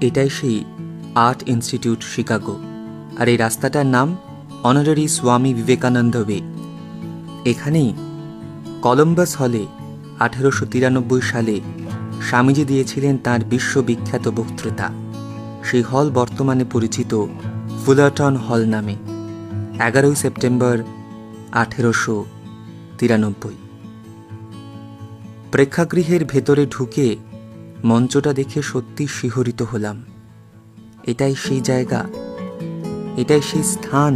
এটাই সেই art institute Chicago, আর এই রাস্তাটার নাম অনারারি স্বামী বিবেকানন্দ ওয়ে। এখানেই কলম্বাস হলে 1893 সালে স্বামীজি দিয়েছিলেন তাঁর বিশ্ববিখ্যাত বক্তৃতা। সেই হল বর্তমানে পরিচিত ফুলারটন হল নামে। 11 সেপ্টেম্বর 1893। প্রেক্ষাগৃহের ভেতরে ঢুকে মঞ্চটা দেখে সত্যি শিহরিত হলাম। এটাই সেই জায়গা, এটাই সেই স্থান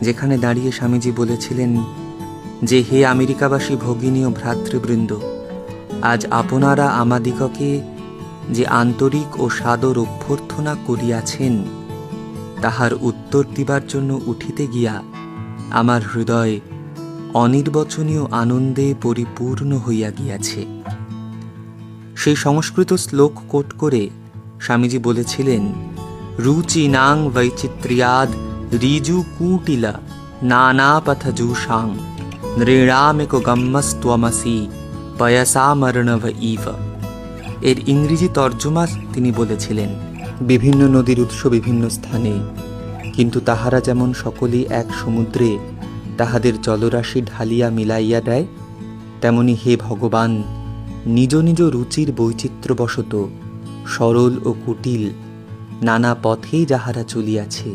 যেখানে দাঁড়িয়ে স্বামীজি বলেছিলেন যে, হে আমেরিকাবাসী ভগিনী ও ভ্রাতৃবৃন্দ, আজ আপনারা আমাদিগকে যে আন্তরিক ও সাদর অভ্যর্থনা করিয়াছেন, তাহার উত্তর দিবার জন্য উঠিতে গিয়া আমার হৃদয় অনির্বচনীয় আনন্দে পরিপূর্ণ হইয়া গিয়াছে। সেই সংস্কৃত শ্লোক কোট করে স্বামীজি বলেছিলেন, রুচিনাং বৈচিত্র্যাদ ঋজু কুটিলা নানাপথজুষাং নৃণামেক গম্যস্ত্বমসি পয়সামর্ণব ইভ। এর ইংরেজি তর্জমা তিনি বলেছিলেন, বিভিন্ন নদীর উৎস বিভিন্ন স্থানে, কিন্তু তাহারা যেমন সকলেই এক সমুদ্রে তাহাদের জলরাশি ঢালিয়া মিলাইয়া দেয়, তেমনি হে ভগবান নিজ নিজ রুচির বৈচিত্র্যবশত সরল ও কুটিল নানা পথেই যাহারা চলিয়াছে,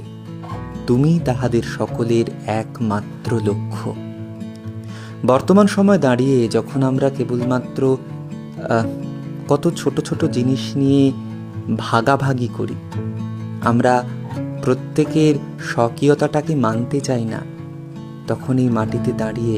তুমি তাহাদের সকলের একমাত্র লক্ষ্য। বর্তমান সময় দাঁড়িয়ে যখন আমরা কেবলমাত্র কত ছোট ছোট জিনিস নিয়ে ভাগাভাগি করি, আমরা প্রত্যেকের স্বকীয়তাটাকে মানতে চাই না, তখন এই মাটিতে দাঁড়িয়ে